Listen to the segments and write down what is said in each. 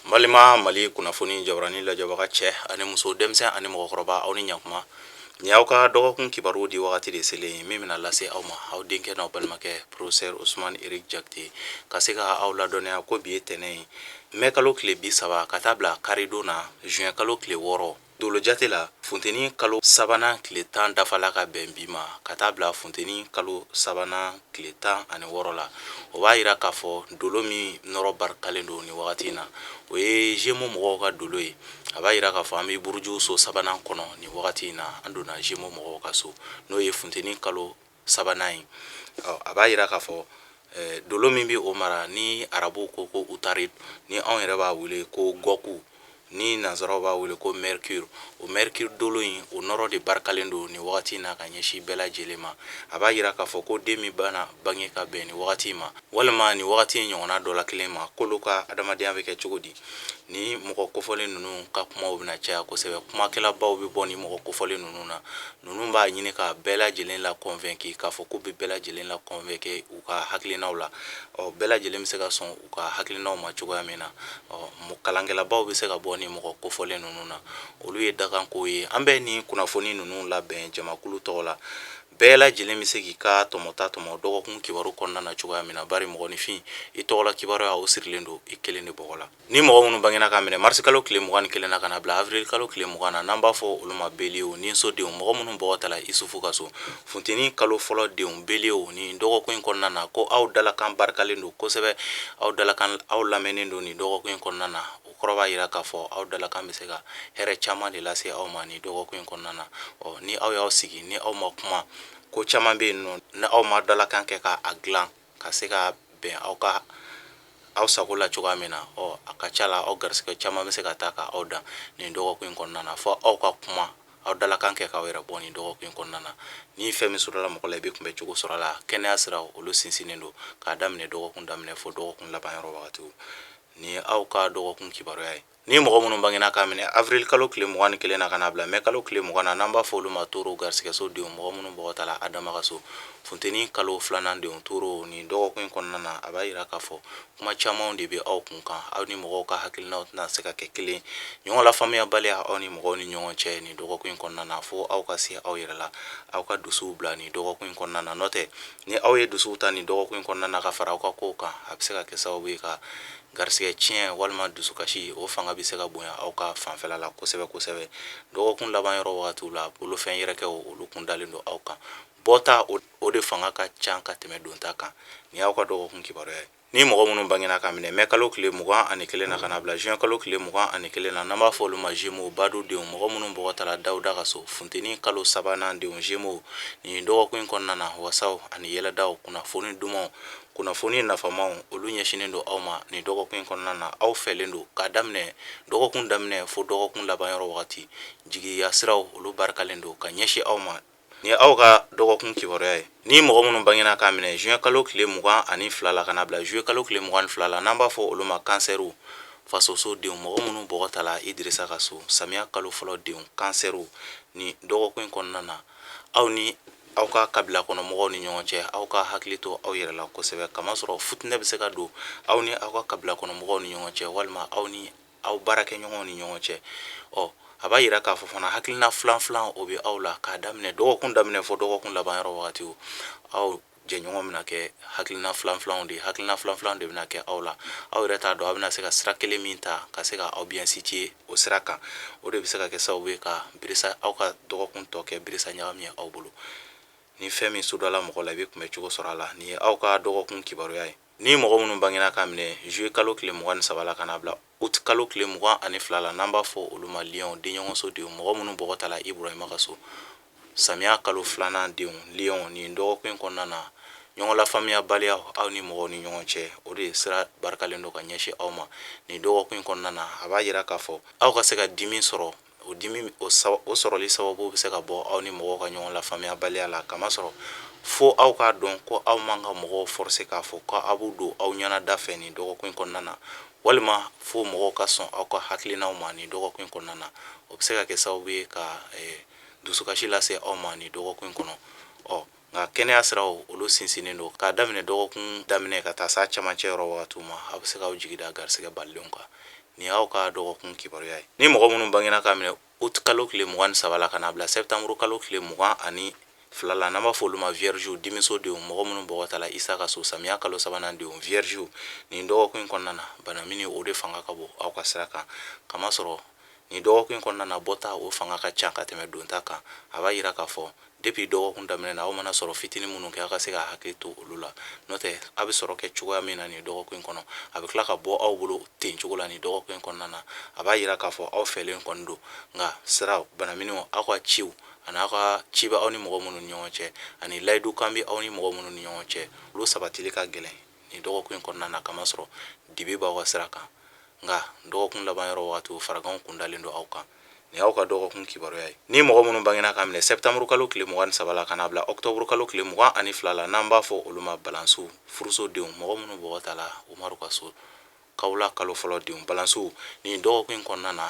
Malima Mali kunnafoni jabarani lajɛbaga cɛ ani muso denmisɛn ani mɔgɔkɔrɔba aw ni ɲakuma ni y'aw ka dɔgɔkun kibaru di wagati de selen min bɛna lase aw ma aw denkɛ n'aw balimakɛ professeur Usman Eric Jakite ka se ka aw ladɔnniya ko bi ye tɛnɛ ye mai kalo tile 30 ka taa bila karidon na juin kalo tile 6 dolo jate la funteni kalo sabanan tile 10 dafala ka bɛn bi ma ka taa bila funteni kalo sabanan tile 16 la o b'a yira k'a fɔ dolo min nɔrɔ barikalen don ni wagati na o ye Gémeaux mɔgɔw ka dolo ye a b'a yira k'a fɔ an bɛ buruju so sabanan kɔnɔ ni wagati na an donna Gémeaux mɔgɔw ka so n'o ye funteni kalo sabanan ye a b'a yira k'a fɔ dolo min bɛ o mara ni arabuw ko ko Utari ni anw yɛrɛ b'a wele ko Gɔku ni nanzaraw b'a wele ko Mercure o Mercure dolo in o nɔrɔ de barikalen don ni wagati na ka ɲɛsin bɛɛ lajɛlen ma a b'a yira k'a fɔ ko den min bana bange ka bɛn ni wagati ma walima ni wagati ɲɔgɔnna dɔ la kelen ma k'olu ka adamadenya bɛ kɛ cogo di ni mɔgɔ kofɔlen ninnu ka kumaw bɛna caya kosɛbɛ kumakɛlabaw bɛ bɔ ni mɔgɔ kofɔlen ninnu na ninnu b'a ɲini ka bɛɛ lajɛlen la convaincre k'a fɔ k'u bɛ bɛɛ lajɛlen la convaincre u ka hakilinaw la bɛɛ lajɛlen bɛ se ka sɔn u ka hakilinaw ma cogoya min na kalankɛlabaw bɛ se ka bɔ ni mɔgɔ kofɔlen ninnu na olu ye dakanko ye an bɛ ni kunnafoni ninnu labɛn jamakulu tɔgɔ la bɛɛ lajɛlen bɛ se k'i ka tɔmɔta tɔmɔ dɔgɔkun kibaru kɔnɔna na cogoya min na bari mɔgɔninfin i tɔgɔla kibaruya o sirilen don i kelen de bɔgɔ la ni mɔgɔ minnu bangena ka minɛ mars kalo tile 21 na ka na bila avril kalo tile 20 na n'an b'a fɔ olu ma beliw ni sodenw mɔgɔ minnu bɔgɔ tala isufu ka so funteni kalo fɔlɔ denw beliw ni dɔgɔkun in kɔnɔna na ko aw dalakan barikalen don kosɛbɛ aw dalakan aw lamɛnnen don ni dɔgɔkun in kɔnɔna na o kɔrɔ b'a yira k'a fɔ aw dalakan bɛ se ka hɛrɛ caman de lase aw ma ni dɔgɔkun in kɔnɔna na ni aw y'aw sigi ni aw ma kuma ko caman bɛ yen nɔ ni aw ma dalakan kɛ ka a dilan ka se ka bɛn aw sago la cogoya min na a ka ca la aw garisɛgɛ caman bɛ se ka taa ka aw dan nin dɔgɔkun in kɔnɔna na fɔ aw ka kuma aw dalakan kɛ k'aw yɛrɛ bɔ nin dɔgɔkun in kɔnɔna na ni fɛn min sɔrɔla mɔgɔ la i bɛ kunbɛ cogo sɔrɔ a la kɛnɛya siraw olu sinsinnen don k'a daminɛ dɔgɔkun daminɛ fo dɔgɔkun laban yɔrɔ wagatiw ni aw ka dɔgɔkun kibaruya ye ni mɔgɔ minnu bangena ka minɛ avril kalo tile 21 na ka na bila mai kalo tile 20 na n'an b'a fɔ olu ma toro garisɛgɛso denw mɔgɔ minnu bɔgɔ tala adama ka so funteni kalo filanan denw toro ni dɔgɔkun in kɔnɔna na a b'a yira k'a fɔ kuma camanw de bɛ aw kun kan aw ni mɔgɔw ka hakilinaw tɛna se ka kɛ kelen ɲɔgɔn lafaamuyabaliya aw ni mɔgɔw ni ɲɔgɔn cɛ ni dɔgɔkun in kɔnɔna na fo aw ka se aw yɛrɛ la aw ka dusuw bila ni dɔgɔkun in kɔnɔna na n'o tɛ ni aw ye dusuw ta ni dɔgɔkun in kɔnɔna na ka fara aw ka kow kan a bɛ se ka kɛ sababu ye ka garisɛgɛ tiɲɛ walima dusukasi o fanga bɛ se ka bonya aw ka fanfɛla la kosɛbɛ kosɛbɛ dɔgɔkun laban yɔrɔ wagatiw la bolofɛn yɛrɛkɛw olu kun dalen don aw kan bɔta o de fanga ka ca ka tɛmɛ donta kan ni y'aw ka dɔgɔkun kibaruya ye ni mɔgɔ minnu bangena ka minɛ mai kalo tile 21 na ka na bila juin kalo tile 21 na n'an b'a fɔ olu ma Gémeaux badudenw mɔgɔ minnu bɔgɔ tala Dawuda ka so funteni kalo sabanan denw Gémeaux ni dɔgɔkun in kɔnɔna na wasaw ani yɛlɛdaw kunnafoni dumanw kunnafoni nafamaw olu ɲɛsinnen don aw ma ni dɔgɔkun in kɔnɔna na aw fɛlen don k'a daminɛ dɔgɔkun daminɛ fo dɔgɔkun laban yɔrɔ wagati jigiya siraw olu barikalen don ka ɲɛsin aw ma ni aw ka dɔgɔkun kibaruya ye ni mɔgɔ minnu bangena ka minɛ juin kalo tile 22 la ka na bila juillet kalo tile 22 la n'an b'a fɔ olu ma kansɛriw fasoso denw mɔgɔ minnu bɔgɔ tala Idirisa ka so samiya kalo fɔlɔ denw kansɛriw ni dɔgɔkun in kɔnɔna na aw ni aw ka kabila kɔnɔ mɔgɔw ni ɲɔgɔn cɛ aw ka hakili to aw yɛrɛ la kosɛbɛ kamasɔrɔ futinɛ bɛ se ka don aw ni aw ka kabila kɔnɔ mɔgɔw ni ɲɔgɔn cɛ walima aw ni aw baarakɛɲɔgɔnw ni ɲɔgɔn cɛ a b'a yira k'a fɔ fana hakilina filan o bɛ aw la k'a daminɛ dɔgɔkun daminɛ fo dɔgɔkun laban yɔrɔ wagatiw aw jɛɲɔgɔn bɛna kɛ hakilina filanw de hakilina filan de bɛna kɛ aw la aw yɛrɛ t'a dɔn aw bɛna se ka sira kelen min ta ka se ka aw bien situer o sira kan o de bɛ se ka kɛ sababu ye ka birisa aw ka dɔgɔkun tɔ kɛ birisa ɲagami ye aw bolo ni fɛn min sudala mɔgɔ la i bɛ kunbɛ cogo sɔrɔ a la ni ye aw ka dɔgɔkun kibaruya ye ni mɔgɔ minnu bangena ka minɛ juillet kalo tile 23 la ka na bila août kalo tile 22 la n'an b'a fɔ olu ma Lion denɲɔgɔnso denw mɔgɔ minnu bɔgɔ tala Iburahima ka so samiya kalo filanan denw Lion ni dɔgɔkun in kɔnɔna na ɲɔgɔn lafaamuyabaliya aw ni mɔgɔw ni ɲɔgɔn cɛ o de sira barikalen don ka ɲɛsin aw ma ni dɔgɔkun in kɔnɔna na a b'a yira k'a fɔ aw ka se ka dimi sɔrɔ o dimi o sɔrɔli sababu bɛ se ka bɔ aw ni mɔgɔw ka ɲɔgɔn lafaamuyabaliya la kamasɔrɔ fo aw k'a dɔn ko aw man ka mɔgɔw forcer k'a fɔ ko aw b'u don aw ɲɛna da fɛ nin dɔgɔkun in kɔnɔna na walima fo mɔgɔw ka sɔn aw ka hakilinaw ma nin dɔgɔkun in kɔnɔna na o bɛ se ka kɛ sababu ye ka dusukasi lase aw ma nin dɔgɔkun in kɔnɔ nka kɛnɛya siraw olu sinsinnen don k'a daminɛ dɔgɔkun daminɛ ka taa s'a camancɛ yɔrɔ wagatiw ma a bɛ se k'aw jigi da garisɛgɛ balilenw kan ni aw ka dɔgɔkun kibaruya ye. Ni mɔgɔ minnu bangena ka minɛ août kalo tile 23 la ka na bila septembre kalo tile 22 la n'an b'a fɔ olu ma vierge dimisodenw mɔgɔ minnu bɔgɔtala isa ka so samiya kalo sabanan denw vierge nin dɔgɔkun kɔnɔna na bana min o de fanga ka bon aw ka sira kan kamasɔrɔ nin dɔgɔkun kɔnɔna na bɔta o fanga ka ca ka tɛmɛ donta kan a b'a yira k'a fɔ depuis dɔgɔkun daminɛ na aw mana sɔrɔ fitini minnu kɛ aw ka se ka hakili to olu la n'o tɛ a bɛ sɔrɔ kɛ cogoya min na nin dɔgɔkun kɔnɔ a bɛ tila ka bɔ aw bolo ten cogo la nin dɔgɔkun kɔnɔna na a b'a yira k'a fɔ aw fɛlen kɔni don nka siraw bana minnu aw ka ciw ani aw ka ci bɛ aw ni mɔgɔ minnu ni ɲɔgɔn cɛ ani layidu kan bɛ aw ni mɔgɔ minnu ni ɲɔgɔn cɛ olu sabatili ka gɛlɛn nin dɔgɔkun kɔnɔna na kamasɔrɔ dibi b'aw ka sira kan nka dɔgɔkun laban yɔrɔ wagati faraganw kun dalen don aw kan ni aw ka dɔgɔkun kibaruya ye. Ni mɔgɔ minnu bangena ka minɛ septembre kalo tile 23 la ka na bila octobre kalo tile 22 la n'an b'a fɔ olu ma balansiw furusodenw mɔgɔ minnu bɔgɔta la Umaru ka so kawula kalo fɔlɔ denw balansiw nin dɔgɔkun kɔnɔna na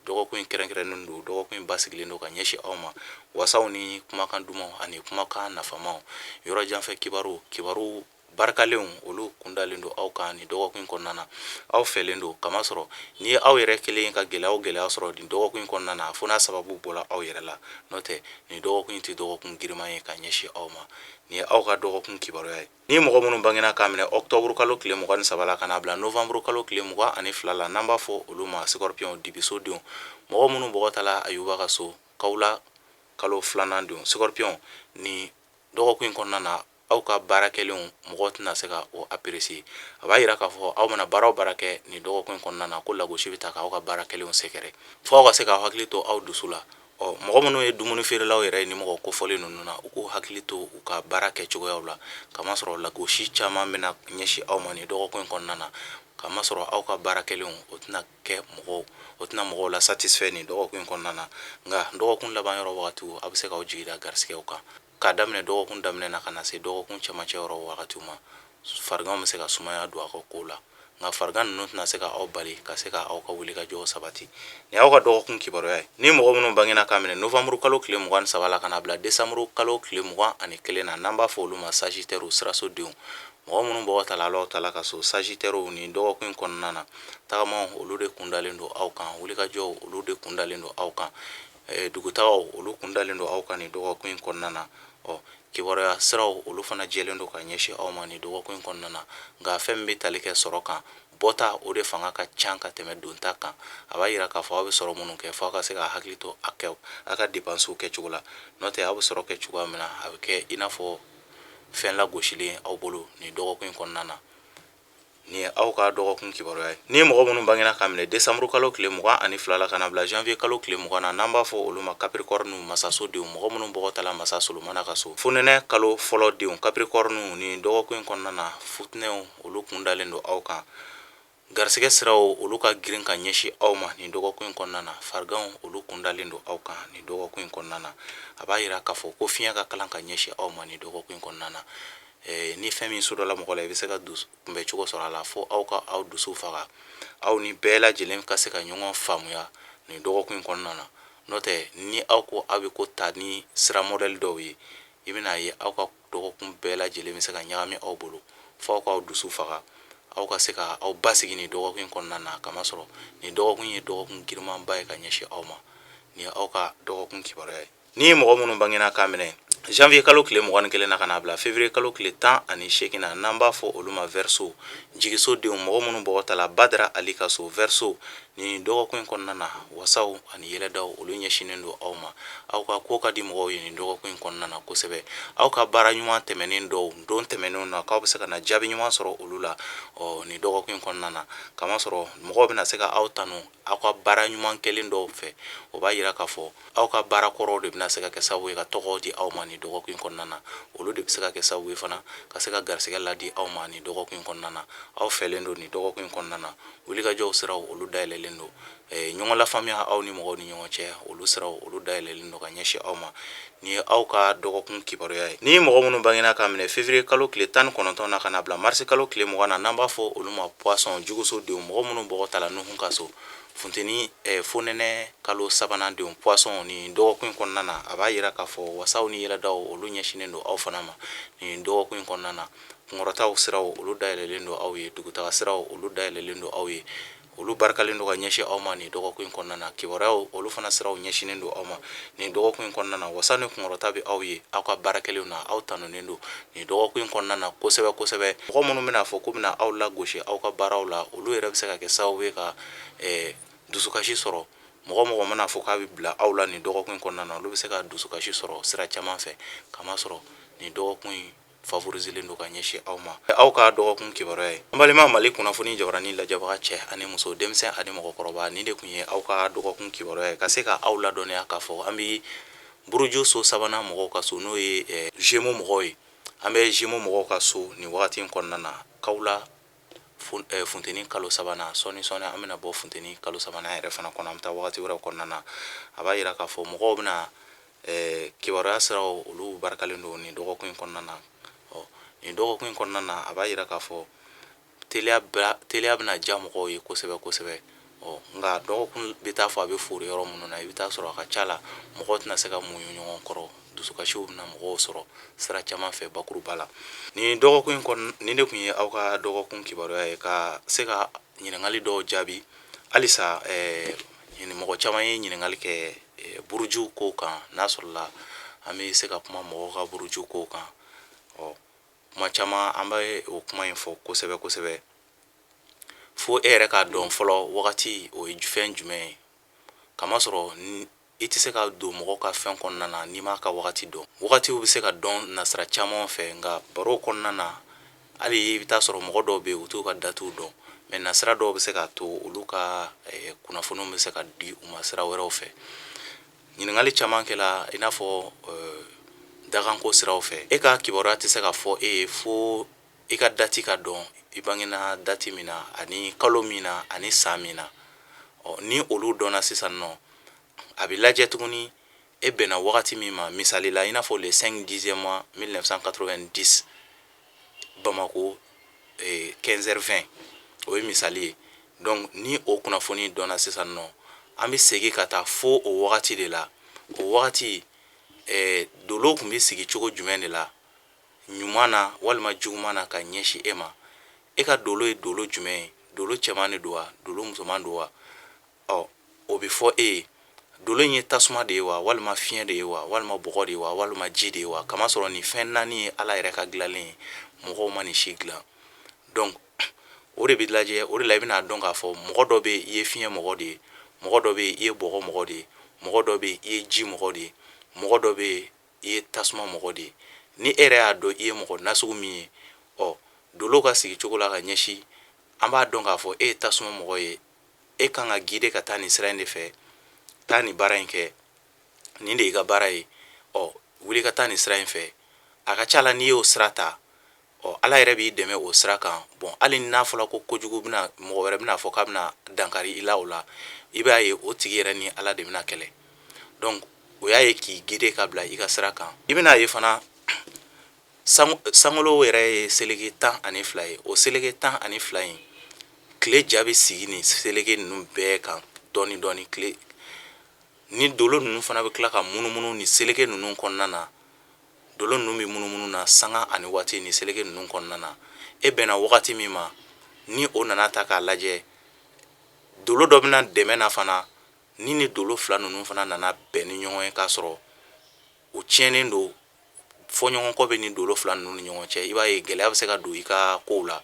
dɔgɔkun kɛrɛnkɛrɛnnen don dɔgɔkun basigilen don ka ɲɛsin aw ma wasaw ni kumakan dumanw ani kumakan nafamaw yɔrɔ janfɛ kibaru barikalenw olu kundalen don aw kan nin dɔgɔkun kɔnɔna na aw fɛlen don kamasɔrɔ ni aw yɛrɛ kelen ka gɛlɛya sɔrɔ nin dɔgɔkun kɔnɔna na fo n'a sababu bɔra aw yɛrɛ la n'o tɛ nin dɔgɔkun tɛ dɔgɔkun giriman ye ka ɲɛsin aw ma ni ye aw ka dɔgɔkun kibaruya ye. Ni mɔgɔ minnu bangena ka minɛ octobre kalo tile 23 la ka na bila novembre kalo tile 22 la n'an b'a fɔ olu ma scorpion dibisodenw mɔgɔ minnu bɔgɔtala Ayuba ka so kawula kalo filanan denw scorpion ni dɔgɔkun kɔnɔna na aw ka baara kɛlenw mɔgɔ tɛna se ka o apprécier a b'a yira k'a fɔ aw mana baara o baara kɛ nin dɔgɔkun kɔnɔna na ko lagosi bɛ ta k'aw ka baara kɛlenw sɛgɛrɛ fo aw ka se k'aw hakili to aw dusu la mɔgɔ minnu ye dumuni feerelaw yɛrɛ ye ni mɔgɔ kofɔlen ninnu na u k'u hakili to u ka baara kɛcogoyaw la kamasɔrɔ lagosi caman bɛna ɲɛsin aw ma nin dɔgɔkun kɔnɔna na kamasɔrɔ aw ka baara kɛlenw o tɛna mɔgɔw la satisfait nin dɔgɔkun kɔnɔna na nka dɔgɔkun laban yɔrɔ wagatiw aw bɛ se k'aw jigi da garisigɛw kan k'a daminɛ dɔgɔkun daminɛ na ka na se dɔgɔkun cɛmancɛ yɔrɔ wagatiw ma fariganw bɛ se ka sumaya don aw ka kow la nka farigan ninnu tɛna se ka aw bali ka se ka aw ka wulikajɔw sabati ni aw ka dɔgɔkun kibaruya ye. Ni mɔgɔ minnu bangena ka minɛ novembre kalo tile 23 la ka na bila décembre kalo tile 21 na n'an b'a fɔ olu ma sagittaire sirasodenw mɔgɔ minnu bɔgɔtala Alahu Taala ka so sagittaire nin dɔgɔkun kɔnɔna na tagamaw olu de kundalen don aw kan wulikajɔw olu de kundalen don aw kan dugutagaw olu kundalen don aw kan nin dɔgɔkun kɔnɔna na kibaruya siraw olu fana jɛlen don ka ɲɛsin aw ma nin dɔgɔkun kɔnɔna na nka fɛn min bɛ tali kɛ sɔrɔ kan bɔta o de fanga ka ca ka tɛmɛ donta kan a b'a yira k'a fɔ aw bɛ sɔrɔ minnu kɛ fo aw ka se ka hakili to a ka dépenses kɛcogo la n'o tɛ aw bɛ sɔrɔ kɛ cogoya min na a bɛ kɛ i n'a fɔ fɛn lagosilen aw bolo nin dɔgɔkun kɔnɔna na ni aw ka dɔgɔkun kibaruya ye. Ni mɔgɔ minnu bangena ka minɛ décembre kalo tile 22 la ka na bila janvier kalo tile 20 na n'an b'a fɔ olu ma capricorne masasodenw mɔgɔ minnu bɔgɔtala masa Solomana ka so funɛnɛ kalo fɔlɔ denw capricorne ni dɔgɔkun kɔnɔna na futinɛw olu kundalen don aw kan garisigɛ siraw olu ka girin ka ɲɛsin aw ma nin dɔgɔkun kɔnɔna na fariganw olu kundalen don aw kan nin dɔgɔkun kɔnɔna na a b'a yira k'a fɔ ko fiɲɛ ka kalan ka ɲɛsin aw ma nin dɔgɔkun kɔnɔna na ni fɛn min sudɔla mɔgɔ la i bɛ se ka kunbɛ cogo sɔrɔ a la fo aw ka aw dusu faga aw ni bɛɛ lajɛlen ka se ka ɲɔgɔn faamuya nin dɔgɔkun kɔnɔna na n'o tɛ ni aw ko aw bɛ ko ta ni sira modèle dɔw ye i bɛna ye aw ka dɔgɔkun bɛɛ lajɛlen bɛ se ka ɲagami aw bolo fo aw k'aw dusu faga aw ka se ka aw basigi nin dɔgɔkun kɔnɔna na kamasɔrɔ nin dɔgɔkun ye dɔgɔkun girimanba ye ka ɲɛsin aw ma nin ye aw ka dɔgɔkun kibaruya ye. Ni mɔgɔ minnu bangena ka minɛ janvier kalo tile 21 na ka na bila février kalo tile 18 na n'an b'a fɔ olu ma verseau jigisodenw mɔgɔ minnu bɔgɔtala Badara Ali ka so verseau nin dɔgɔkun kɔnɔna na wasaw ani yɛlɛdaw olu ɲɛsinnen don aw ma aw ka ko ka di mɔgɔw ye nin dɔgɔkun kɔnɔna na kosɛbɛ aw ka baara ɲuman tɛmɛnen dɔw don tɛmɛnenw na k'aw bɛ se ka na jaabi ɲuman sɔrɔ olu la nin dɔgɔkun kɔnɔna na kamasɔrɔ mɔgɔw bɛna se ka aw tanu aw ka baara ɲuman kɛlen dɔw fɛ o b'a yira k'a fɔ aw ka baara kɔrɔw de bɛna se ka kɛ sababu ye ka tɔgɔ di aw ma nin dɔgɔkun kɔnɔna na olu de bɛ se ka kɛ sababu ye fana ka se ka garisigɛ ladi aw ma nin dɔgɔkun kɔnɔna na aw fɛlen don nin dɔgɔkun kɔnɔna na wulikajɔw siraw olu dayɛlɛlen don ɲɔgɔn lafaamuya aw ni mɔgɔw ni ɲɔgɔn cɛ olu siraw olu dayɛlɛlen don ka ɲɛsin aw ma ni ye aw ka dɔgɔkun kibaruya ye. Ni mɔgɔ minnu bangena ka minɛ février kalo tile 19 na ka na bila mars kalo tile 20 na n'an b'a fɔ olu ma poisson jugusodenw mɔgɔ minnu bɔgɔtala Nuhun ka so funteni fonɛnɛ kalo sabanan denw poisson nin dɔgɔkun kɔnɔna na a b'a yira k'a fɔ wasaw ni yɛlɛdaw olu ɲɛsinnen don aw fana ma nin dɔgɔkun kɔnɔna na kunkɔrɔtaw siraw olu dayɛlɛlen don aw ye dugutaga siraw olu dayɛlɛlen don aw ye olu barikalen do ka ɲɛsin aw ma nin dɔgɔkun in kɔnɔna na kibaruyaw olu fana siraw ɲɛsinen do aw ma nin dɔgɔkun in kɔnɔna na wasa ni kunkɔrɔta bɛ aw ye aw ka baarakɛlenw na aw tanunen do nin dɔgɔkun in kɔnɔna na kosɛbɛ kosɛbɛ mɔgɔ minnu bɛna fɔ k'u bɛna aw lagosi aw ka baaraw la olu yɛrɛ bɛ se ka kɛ sababu ye ka dusukasi sɔrɔ mɔgɔ mɔgɔ mana fɔ k'a bɛ bila aw la nin dɔgɔkun in kɔnɔna na olu bɛ se ka dusukasi sɔrɔ sira caman fɛ kamasɔrɔ nin dɔgɔkun in favoriser do ka ɲɛsin aw ma aw ka dɔgɔkun kibaruya ye an balima Mali kunnafoni jabarani lajɛbaga cɛ ani muso denmisɛn ani mɔgɔkɔrɔba nin de kun ye aw ka dɔgɔkun kibaruya ye ka se ka aw ladɔnniya k'a fɔ an bɛ buruju so sabanan mɔgɔw ka so n'o ye Gémeaux mɔgɔw ye an bɛ Gémeaux mɔgɔw ka so nin wagati in kɔnɔna na Kawla funteni kalo sabanan sɔni an bɛna bɔ funteni kalo sabanan yɛrɛ fana kɔnɔ an bɛ taa wagati wɛrɛw kɔnɔna na a b'a yira k'a fɔ mɔgɔw bɛna kibaruya siraw olu barikalen do nin dɔgɔkun in kɔnɔna na nin dɔgɔkun in kɔnɔna na a b'a yira k'a fɔ teliya bɛna diya mɔgɔw ye kosɛbɛ kosɛbɛ nka dɔgɔkun bɛ taa fɔ a bɛ fori yɔrɔ minnu na i bɛ taa sɔrɔ a ka ca la mɔgɔw tɛna se ka muɲu ɲɔgɔn kɔrɔ dusukasiw bɛna mɔgɔw sɔrɔ sira caman fɛ bakuruba la nin dɔgɔkun in kɔnɔ nin de kun ye aw ka dɔgɔkun kibaruya ye ka se ka ɲininkali dɔw jaabi halisa mɔgɔ caman ye ɲininkali kɛ buruju kow kan n'a sɔrɔla an bɛ se ka kuma mɔgɔw ka buruju kow kan kuma caman an bɛ o kuma in fɔ kosɛbɛ kosɛbɛ fo e yɛrɛ k'a dɔn fɔlɔ wagati o ye fɛn jumɛn ye kamasɔrɔ i tɛ se ka don mɔgɔw ka fɛn kɔnɔna na n'i m'a ka wagati dɔn wagatiw bɛ se ka dɔn nasira caman fɛ nka baro kɔnɔna na hali i bɛ taa sɔrɔ mɔgɔ dɔw bɛ yen u t'u ka datiw dɔn mɛ nasira dɔw bɛ se ka to olu ka kunnafoniw bɛ se ka di u ma sira wɛrɛw fɛ ɲininkali caman kɛla i n'a fɔ daganko siraw fɛ e ka kibaruya tɛ se ka fɔ e ye fo i ka dati ka dɔn i bangena dati min na ani kalo min na ani san min na ni olu dɔnna sisan nɔ a bɛ lajɛ tuguni e bɛnna wagati min ma misali la i n'a fɔ le 5/10 mois 1990 Bamako 15h20 o ye misali ye donc ni o kunnafoni dɔnna sisan nɔ an bɛ segin ka taa fo o wagati de la o wagati dolo tun bɛ sigi cogo jumɛn de la ɲuman na walima juguman na ka ɲɛsin e ma e ka dolo ye dolo jumɛn ye dolo cɛman de don wa dolo musoman don wa o bɛ fɔ e ye dolo in ye tasuma de ye wa walima fiɲɛ de ye wa walima bɔgɔ de ye wa walima ji de ye wa kamasɔrɔ nin fɛn naani ye Ala yɛrɛ ka dilanlen ye mɔgɔw ma nin si dilan donc o de bɛ lajɛ o de la i bɛna dɔn k'a fɔ mɔgɔ dɔ bɛ i ye fiɲɛ mɔgɔ de ye mɔgɔ dɔ bɛ i ye bɔgɔ mɔgɔ de ye mɔgɔ dɔ bɛ i ye ji mɔgɔ de ye mɔgɔ dɔ bɛ i ye tasuma mɔgɔ de ye ni e yɛrɛ y'a dɔn i ye mɔgɔ nasugu min ye dolo ka sigi cogo la ka ɲɛsin an b'a dɔn k'a fɔ e ye tasuma mɔgɔ ye e kan ka guider ka taa nin sira in de fɛ taa nin baara in kɛ nin de y'i ka baara ye wuli ka taa nin sira in fɛ a ka ca la n'i y'o sira ta Ala yɛrɛ b'i dɛmɛ o sira kan hali n'a fɔra ko kojugu bɛna mɔgɔ wɛrɛ bɛna fɔ k'a bɛna dankari i la o la i b'a ye o tigi yɛrɛ ni Ala de bɛna kɛlɛ donc o y'a ye k'i guider ka bila i ka sira kan i bɛna ye fana sankolo yɛrɛ ye seleke 12 ye o seleke 12 in tile ja bɛ sigi nin seleke ninnu bɛɛ kan dɔɔni dɔɔni tile ni dolo ninnu fana bɛ tila ka munumunu ni seleke ninnu kɔnɔna na dolo ninnu bɛ munumunu na sanga ani waati ni seleke ninnu kɔnɔna na e bɛnna wagati min ma ni o nana ta k'a lajɛ dolo dɔ bɛna dɛmɛ na fana ni dolo fila ninnu fana nana bɛn ni ɲɔgɔn ye k'a sɔrɔ u tiɲɛnen don fɔɲɔgɔnkɔ bɛ ni dolo fila ninnu ni ɲɔgɔn cɛ i b'a ye gɛlɛya bɛ se ka don i ka kow la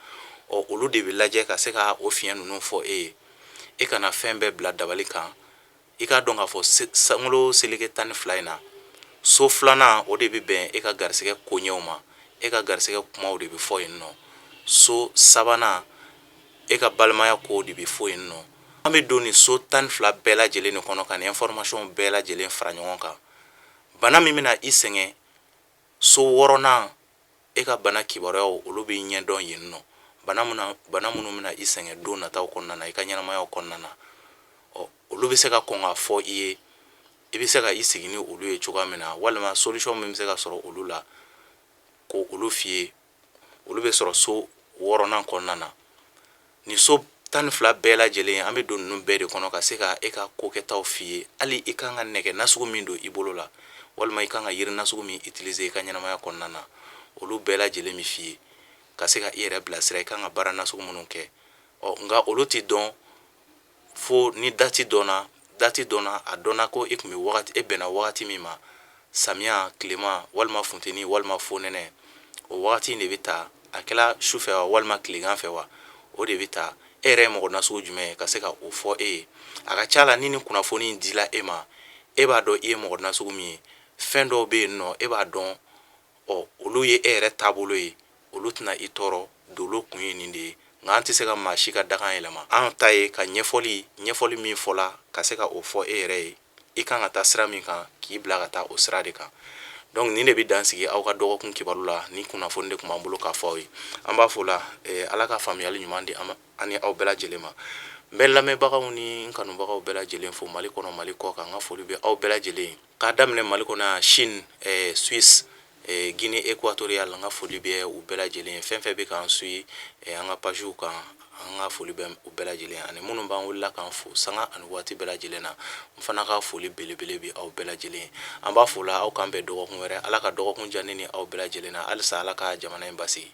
olu de bɛ lajɛ ka se ka o fiɲɛ ninnu fɔ e ye e kana fɛn bɛɛ bila dabali kan i k'a dɔn k'a fɔ sankolo seleke 12 in na so filanan o de bɛ bɛn e ka garisɛgɛ koɲɛw ma e ka garisɛgɛ kumaw de bɛ fɔ yen nɔ so sabanan e ka balimaya kow de bɛ fɔ yen nɔ an bɛ don nin so 12 bɛɛ lajɛlen de kɔnɔ ka nin information bɛɛ lajɛlen fara ɲɔgɔn kan bana min bɛna i sɛgɛn so 6nan e ka bana kibaruyaw olu bɛ ɲɛdɔn yen nɔ bana minnu bɛna i sɛgɛn don nataw kɔnɔna na i ka ɲɛnamayaw kɔnɔna na olu bɛ se ka kɔn k'a fɔ i ye i bɛ se ka i sigi ni olu ye cogoya min na walima solution min bɛ se ka sɔrɔ olu la ko olu f'i ye olu bɛ sɔrɔ so 6nan kɔnɔna na ni so 12 bɛɛ lajɛlen an bɛ don ninnu bɛɛ de kɔnɔ ka se ka e ka kokɛtaw f'i ye hali i kan ka nɛgɛ nasugu min don i bolo la walima i kan ka yiri nasugu min utiliser i ka ɲɛnamaya kɔnɔna na olu bɛɛ lajɛlen bɛ f'i ye ka se ka i yɛrɛ bilasira i kan ka baara nasugu minnu kɛ nka olu tɛ dɔn fo ni dati dɔnna a dɔnna ko e kun bɛ wagati e bɛnna wagati min ma samiya tilema walima funteni walima fonɛnɛ o wagati in de bɛ ta a kɛla sufɛ wa walima tilegan fɛ wa o de bɛ ta e yɛrɛ ye mɔgɔ nasugu jumɛn ye ka se ka o fɔ e ye a ka ca la ni nin kunnafoni in dila e ma e b'a dɔn i ye mɔgɔ nasugu min ye fɛn dɔw bɛ yen nɔ e b'a dɔn olu ye e yɛrɛ taabolo ye olu tɛna i tɔɔrɔ dolo kun ye nin de ye nka an tɛ se ka maa si ka dakan yɛlɛma an ta ye ka ɲɛfɔli min fɔla ka se ka o fɔ e yɛrɛ ye i kan ka taa sira min kan k'i bila ka taa o sira de kan donc nin de bɛ dan sigi aw ka dɔgɔkun kibaru la ni kunnafoni de tun b'an bolo k'a fɔ aw ye an b'a fɔ la ala ka faamuyali ɲuman di an ni aw bɛɛ lajɛlen ma n bɛ lamɛnbagaw ni n kanubagaw bɛɛ lajɛlen fo mali kɔnɔ mali kɔ kan n ka foli bɛ aw bɛɛ lajɛlen ye k'a daminɛ mali kɔnɔ Chine Suisse Guinée équatoriale n ka foli bɛ u bɛɛ lajɛlen ye fɛn fɛn bɛ k'an suit an ka pages kan an ka foli bɛ u bɛɛ lajɛlen ani minnu b'an wulila k'an fo sanga ani waati bɛɛ lajɛlen na n fana ka foli belebele bɛ aw bɛɛ lajɛlen ye an b'a fɔ la aw k'an bɛn dɔgɔkun wɛrɛ ala ka dɔgɔkun diya ne ni aw bɛɛ lajɛlen na halisa ala ka jamana in basigi